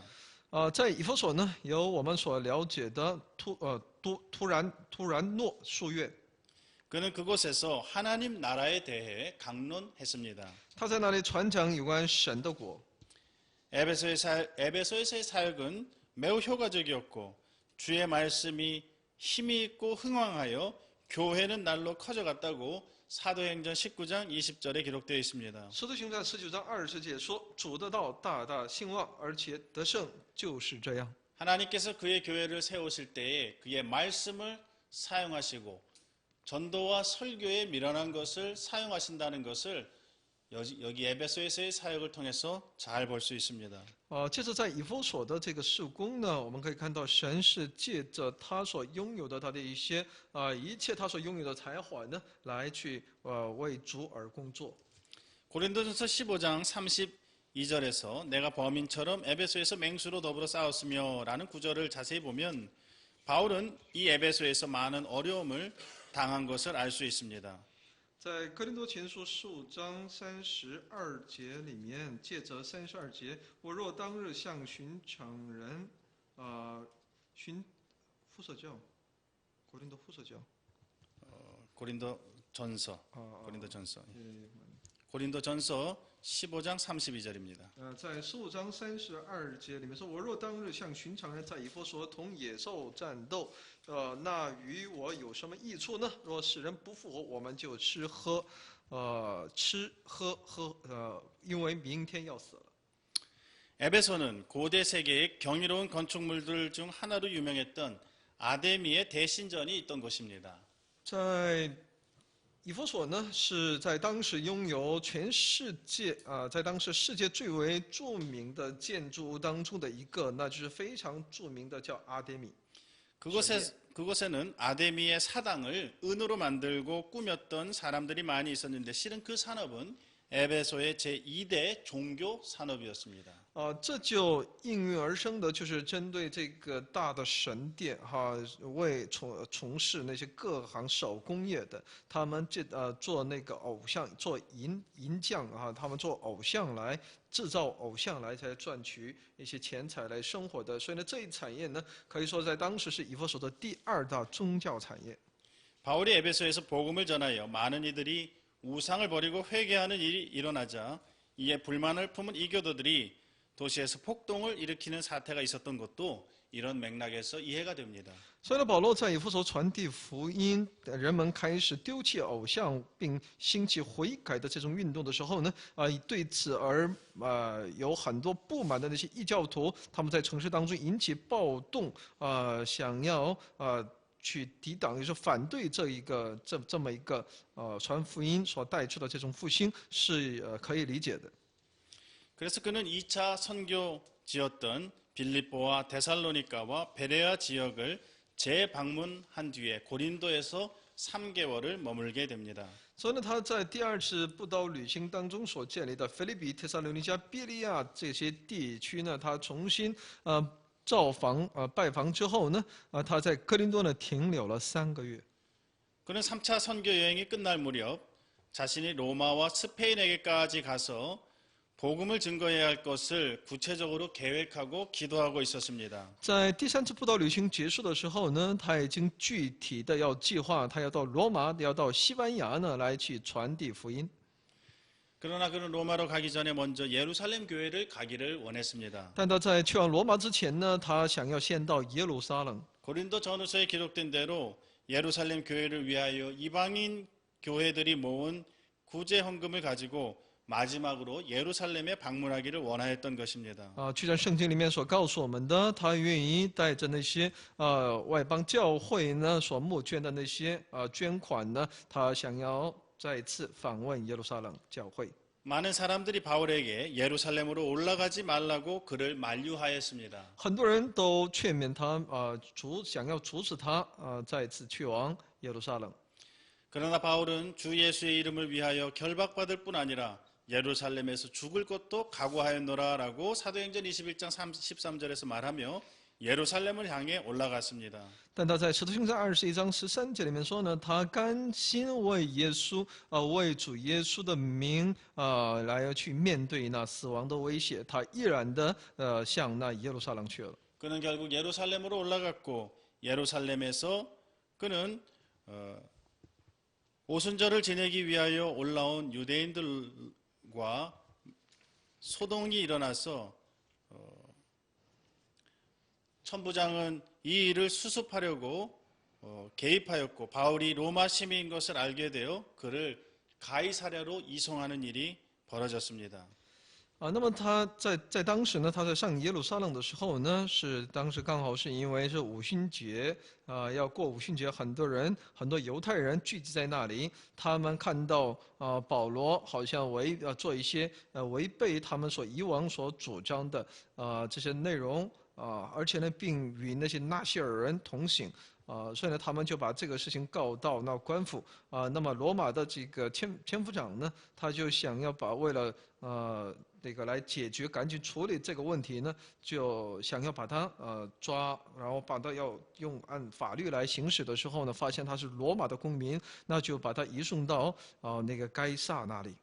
在以弗所呢，有我们所了解的突然诺书院。 그는 그곳에서 하나님 나라에 대해 강론했습니다. 他在那里传讲有关神的国。 에베소에서의 사역은 매우 효과적이었고 주의 말씀이 힘이 있고 흥왕하여 교회는 날로 커져갔다고 사도행전 19장 20절에 기록되어 있습니다. 使徒行传19章20节说：“主的道大大兴旺，而且得胜，就是这样。” 하나님께서 그의 교회를 세우실 때에 그의 말씀을 사용하시고 전도와 설교에 미련한 것을 사용하신다는 것을 여기 에베소에서의 사역을 통해서 잘 볼 수 있습니다. 接着在以弗所的这个事工呢，我们可以看到神是借着他所拥有的他的一切他所拥有的才华呢，来去为主而工作。 고린도전서 15장 2절에서 내가 범인처럼 에베소에서 맹수로 더불어 싸웠으며 라는 구절을 자세히 보면 바울은 이 에베소에서 많은 어려움을 당한 것을 알 수 있습니다. 在哥林多前书15章32节里面，借着32节，我若当日像寻常人，寻副社教，哥林多副社教， 고린도전서 啊 고린도전서 也 고린도전서 15장 32절입니다. 在15章32节里面说：“我若当日像寻常人在以弗所同野兽战斗，那与我有什么益处呢？若使人不复活，我们就吃喝，因为明天要死了。” 에베소는 고대 세계의 경이로운 건축물들 중 하나로 유명했던 아데미의 대신전이 있던 곳입니다. 在以弗所呢，是在当时拥有全世界在当时世界最为著名的建筑物当中的一个，那就是非常著名的叫阿데미。 그곳에는 아데미의 사당을 은으로 만들고 꾸몄던 사람들이 많이 있었는데 실은 그 산업은 에베소의 제2대 종교 산업이었습니다. 这就应运而生的，就是针对这个大的神殿为从事那些各行手工业的，他们做那个偶像，做银匠他们做偶像来制造偶像来才赚取一些钱财来生活的。所以呢，这一产业呢，可以说在当时是以弗所的第2大宗教产业。 바울이 에베소에서 복음을 전하여 많은 이들이 우상을 버리고 회개하는 일이 일어나자 이에 불만을 품은 이교도들이 도시에서 폭동을 일으키는 사태가 있었던 것도 이런 맥락에서 이해가 됩니다. 所以呢，保罗在以弗所传递福音，人们开始丢弃偶像，并兴起悔改的这种运动的时候呢，对此而有很多不满的那些异教徒，他们在城市当中引起暴动，想要去抵挡，也就是反对这么一个传福音所带出的这种复兴，是可以理解的。 그래서 그는 2차 선교지였던 빌립보와 데살로니가와 베레아 지역을 재방문한 뒤에 고린도에서 3개월을 머물게 됩니다. 所以呢，他在第2次布道旅行当中所建立的腓立比、帖撒罗尼迦、比利亚这些地区呢，他重新拜访之后呢，他在哥林多呢停留了3个月。 그는 3차 선교 여행이 끝날 무렵 자신이 로마와 스페인에게까지 가서 복음을 증거해야 할 것을 구체적으로 계획하고 기도하고 있었습니다. 在第3次布道旅行结束的时候呢，他已经具体的要计划，他要到罗马，要到西班牙呢来去传递福音。 그러나 그는 로마로 가기 전에 먼저 예루살렘 교회를 가기를 원했습니다. 但他在去往罗马之前呢，他想要先到耶路撒冷。 고린도 전후서에 기록된 대로 예루살렘 교회를 위하여 이방인 교회들이 모은 구제 헌금을 가지고 마지막으로 예루살렘에 방문하기를 원하였던 것입니다. 就像圣经里面所告诉我们的，他愿意带着那些外邦教会呢所募捐的那些捐款呢，他想要再次访问耶路撒冷教会。 많은 사람들이 바울에게 예루살렘으로 올라가지 말라고 그를 만류하였습니다. 很多人都劝勉他想要阻止他再次去往耶路撒冷。 그러나 바울은 주 예수의 이름을 위하여 결박받을 뿐 아니라 예루살렘에서 죽을 것도 각오하였노라라고 사도행전 21장 13절에서 말하며 예루살렘을 향해 올라갔습니다. 但他在使徒行传21章13节里面说呢，他甘心为耶稣为主耶稣的名来去面对那死亡的威胁，他毅然的向那耶路撒冷去了。 그는 결국 예루살렘으로 올라갔고 예루살렘에서 그는 오순절을 지내기 위하여 올라온 유대인들과 소동이 일어나서 천부장은 이 일을 수습하려고 개입하였고 바울이 로마 시민인 것을 알게 되어 그를 가이사랴로 이송하는 일이 벌어졌습니다. 那么他在当时呢，他在上耶路撒冷的时候呢，是当时刚好是因为是五旬节要过五旬节，很多犹太人聚集在那里，他们看到保罗好像做一些违背他们以往所主张的这些内容而且呢，并与那些纳西尔人同行。 所以呢，他们就把这个事情告到那官府那么罗马的这个千夫长呢，他就想要为了那个来解决、赶紧处理这个问题呢，就想要把他抓，然后把他要用按法律来行使的时候呢，发现他是罗马的公民，那就把他移送到那个该撒那里。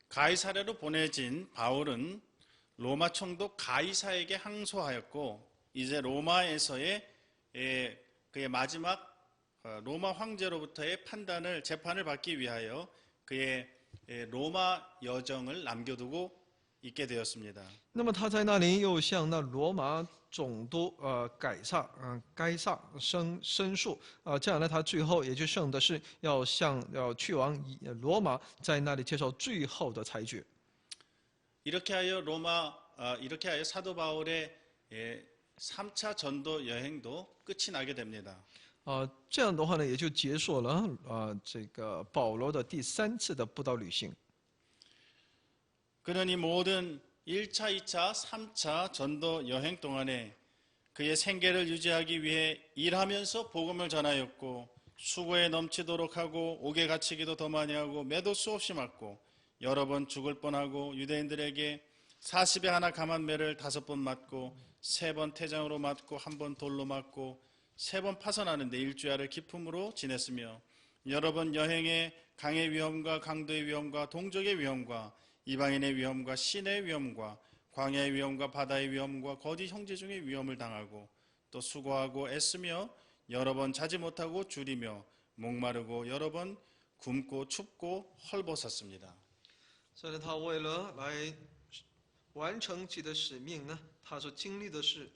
가이사랴로 보내진 바울은 로마 총독 가이사에게 항소하였고 이제 로마에서의 그의 마지막 로마 황제로부터의 재판을 받기 위하여 그의 로마 여정을 남겨두고 있게 되었습니다. 那么他在那里又向那罗马总督该撒申诉这样呢，他最后也就剩的是要去往罗马，在那里接受最后的裁决。 이렇게 하여 사도 바울의 3차 전도 여행도 끝이 나게 됩니다. 这样的话呢，也就结束了这个保罗的第3次的布道旅行。 그는 이 모든 1차, 2차, 3차 전도 여행 동안에 그의 생계를 유지하기 위해 일하면서 복음을 전하였고 수고에 넘치도록 하고 옥에 갇히기도 더 많이 하고 매도 수없이 맞고 여러 번 죽을 뻔하고 유대인들에게 40에 하나 감한 매를 5번 맞고 3번 태장으로 맞고 1번 돌로 맞고 3번 파선하는데 일주야를 기품으로 지냈으며 여러 번 여행에 강의 위험과 강도의 위험과 동족의 위험과 이방인의 위험과 신의 위험과 광야의 위험과 바다의 위험과 거짓 형제 중의 위험을 당하고 또 수고하고 애쓰며 여러 번 자지 못하고 줄이며 목마르고 여러 번 굶고 춥고 헐벗었습니다. 所以呢，他为了来完成自己的使命呢，他所经历的是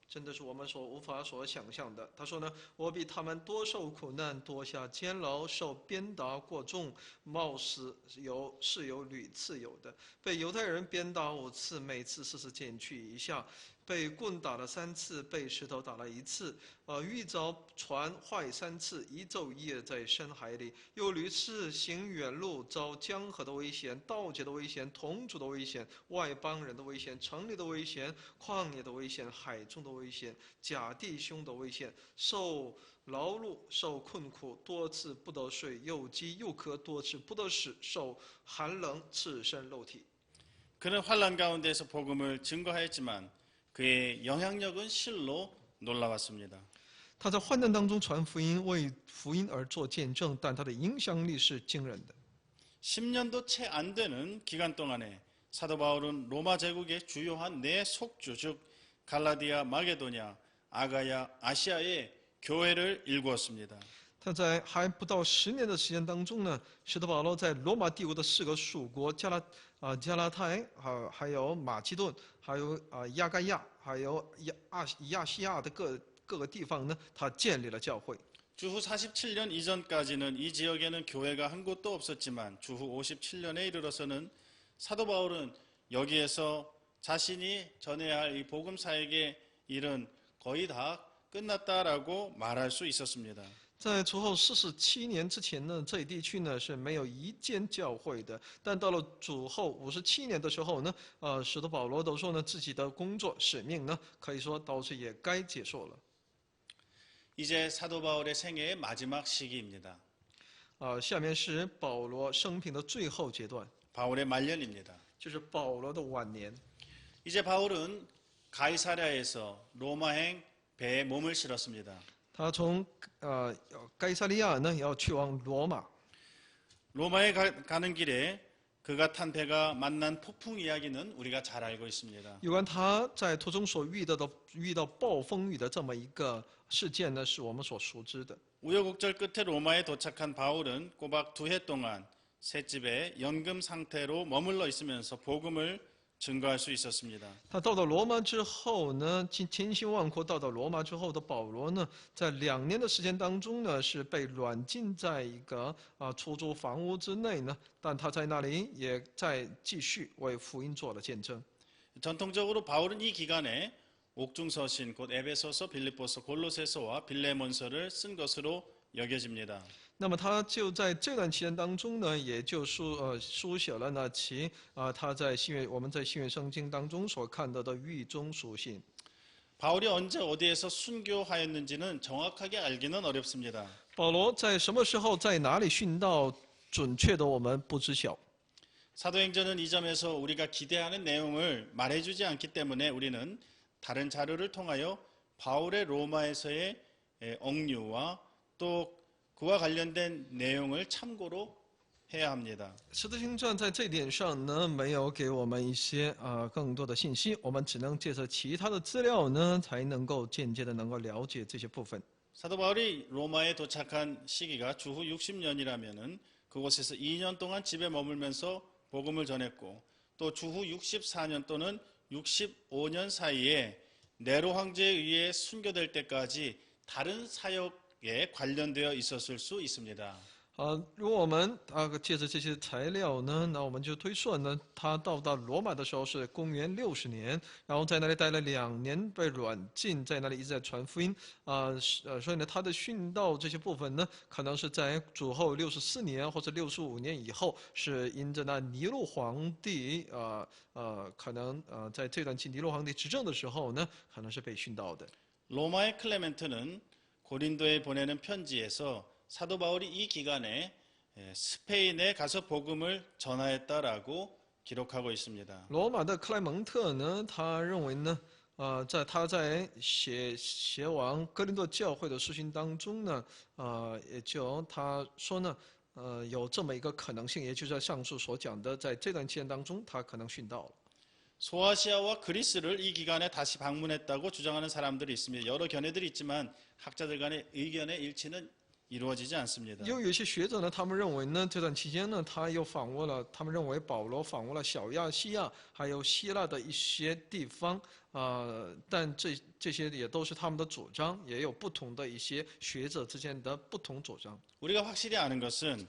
真的是我们无法想象的。他说呢，我比他们多受苦难，多下监牢，受鞭打过重，冒死是有屡次有的。被犹太人鞭打5次，每次40减去1下；被棍打了3次，被石头打了1次。遇着船坏3次，1昼1夜在深海里，又屡次行远路，遭江河的危险、盗劫的危险、同族的危险、外邦人的危险、城里的危险、旷野的危险、海中的危险、假弟兄的危险，受劳碌、受困苦，多次不得睡，又饥又渴，多次不得食，受寒冷，赤身露体。 그는 환난 가운데서 복음을 증거하였지만 그의 영향력은 실로 놀라웠습니다. 他在患难当中传福音，为福音而做见证，但他的影响力是惊人的。 10년도 채 안 되는 기간 동안에 사도 바울은 로마 제국의 주요한 4속주 즉 갈라디아, 마게도냐, 아가야, 아시아의 교회를 일구었습니다. 他在还不到10年的时间当中呢，使徒保罗在罗马帝国的4个属国加拉太还有马其顿，还有亚该亚，还有亚细亚的各个地方呢，他建立了教会。 주후 47년 이전까지는 이 지역에는 교회가 한 곳도 없었지만 주후 57년에 이르러서는 사도 바울은 여기에서 자신이 전해야 할 이 복음 사역의 일은 거의 다 끝났다라고 말할 수 있었습니다. 在主后47年之前呢，这一地区呢是没有一间教会的。但到了主后57年的时候呢，使徒保罗都说呢，自己的工作使命呢，可以说都是也该结束了。 이제 사도 바울의 생애의 마지막 시기입니다. 下面是保罗生平的最后阶段， 바울의 말년입니다. 就是保罗的晚年。 이제 바울은 가이사랴에서 로마행 배에 몸을 실었습니다. 他从该萨利亚呢要去往罗马。 로마에 가는 길에 그가 탄 배가 만난 폭풍 이야기는 우리가 잘 알고 있습니다. 有关他在途中所遇到暴风雨的这么一个事件呢，是我们所熟知的。 우여곡절 끝에 로마에 도착한 바울은 꼬박 2해 동안 셋집에 연금 상태로 머물러 있으면서 복음을 증거할 수 있었습니다. 他到了罗马之后呢，千辛万苦到罗马之后的保罗呢，在2年的时间当中呢，是被软禁在一个出租房屋之内呢，但他在那里也在继续为福音做了见证。 전통적으로 바울은 이 기간에 옥중서신 곧 에베소서, 빌립보서, 골로새서와 빌레몬서를 쓴 것으로 여겨집니다. 那么他就在这段期间当中呢，也就书写了他在我们在新约圣经当中所看到的狱中书信。 바울이 언제 어디에서 순교하였는지는 정확하게 알기는 어렵습니다. 保罗在什么时候在哪里殉道，准确的我们不知晓。 사도행전은 이 점에서 우리가 기대하는 내용을 말해주지 않기 때문에 우리는 다른 자료를 통하여 바울의 로마에서의 억류와 또 그와 관련된 내용을 참고로 해야 합니다. 使徒行传在这一点上呢，没有给我们一些更多的信息，我们只能借着其他的资料呢，才能够间接的能够了解这些部分。 사도 바울이 로마에 도착한 시기가 주후 60년이라면은 그곳에서 2년 동안 집에 머물면서 복음을 전했고 또 주후 64년 또는 65년 사이에 네로 황제에 의해 순교될 때까지 다른 사역에 관련되어 있었을 수 있습니다. 如果我们借着这些材料呢，那我们就推算呢，他到达罗马的时候是公元60年，然后在那里待了2年，被软禁，在那里一直在传福音所以呢，他的殉道这些部分呢，可能是在主后64年或者65年以后，是因着那尼禄皇帝可能在这段期尼禄皇帝执政的时候呢，可能是被殉道的。 로마의 클레멘트는 고린도에 보내는 편지에서 사도 바울이 이 기간에 스페인에 가서 복음을 전하였다라고 기록하고 있습니다. 罗马的克莱蒙特呢，他认为呢，他在写往哥林多教会的书信当中呢，也就他说呢，有这么一个可能性，也就是在上述所讲的，在这段期间当中，他可能殉道了。 소아시아와 그리스를 이 기간에 다시 방문했다고 주장하는 사람들이 있습니다. 여러 견해들이 있지만 학자들 간의 의견의 일치는 이루어지지 않습니다. 又有一些学者呢，他们认为呢，这段期间呢，他又访问了，他们认为保罗访问了小亚细亚，还有希腊的一些地方，但这些也都是他们的主张，也有不同的一些学者之间的不同主张。 우리가 확실히 아는 것은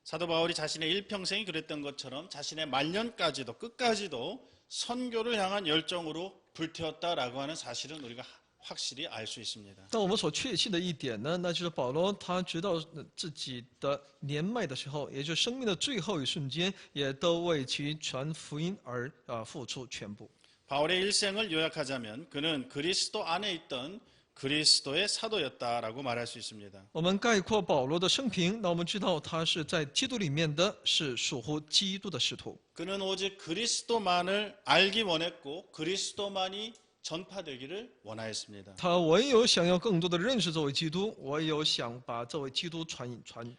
사도 바울이 자신의 일평생이 그랬던 것처럼 자신의 말년까지도 끝까지도 선교를 향한 열정으로 불태웠다라고 하는 사실은 우리가 확실히 알 수 있습니다. 但我们所确信的一点呢，那就是保罗他直到自己的年迈的时候，也就是生命的最后一瞬间，也都为其传福音而付出全部。 바울의 일생을 요약하자면 그는 그리스도 안에 있던 그리스도의 사도였다라고 말할 수 있습니다. 我们概括保罗的生平，那我们知道他是在基督里面的，是属乎基督的使徒。 그는 오직 그리스도만을 알기 원했고 그리스도만이 전파되기를 원하였습니다. 他唯有想要更多的认识这位基督，唯有想把这位基督传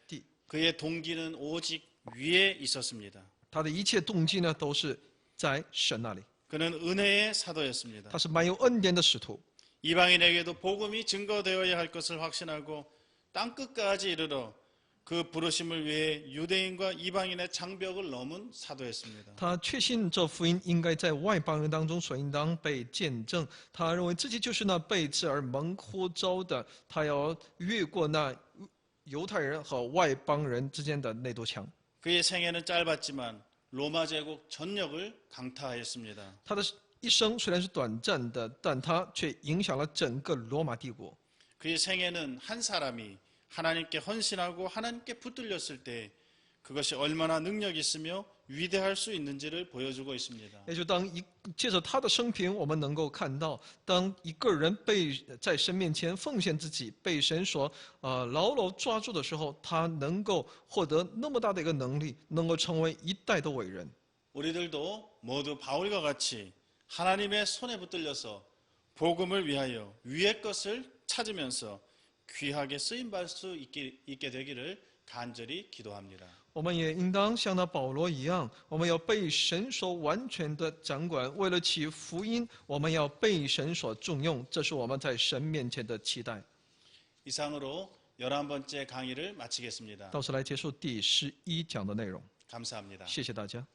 递。 그의 동기는 오직 위에 있었습니다. 他的一切动机呢，都是在神那里。 그는 은혜의 사도였습니다. 他是满有恩典的使徒。 이방인에게도 복음이 증거되어야 할 것을 확신하고 땅끝까지 이르러 그 부르심을 위해 유대인과 이방인의 장벽을 넘은 사도였습니다. 他确信这福音应该在外邦人当中所应当被见证。他认为自己就是那被赐而蒙呼召的，他要越过那犹太人和外邦人之间的那堵墙。 그의 생애는 짧았지만 로마 제국 전역을 강타하였습니다. 他的一生虽然是短暂的，但他却影响了整个罗马帝国。 그의 생애는 한 사람이 하나님께 헌신하고 하나님께 붙들렸을 때 그것이 얼마나 능력 있으며 위대할 수 있는지를 보여주고 있습니다. 也就借着他的生平，我们能够看到，当一个人在神面前奉献自己，被神所牢牢抓住的时候，他能够获得那么大的一个能力，能够成为一代的伟人。 우리들도 모두 바울과 같이 하나님의 손에 붙들려서 복음을 위하여 위의 것을 찾으면서 귀하게 쓰임받을 수 있게 되기를 간절히 기도합니다. 我们也应当像那保罗一样，我们要被神所完全的掌管，为了其福音，我们要被神所重用，这是我们在神面前的期待。 이상으로 11번째 강의를 마치겠습니다. 到此来结束第11讲的内容， 감사합니다. 谢谢大家。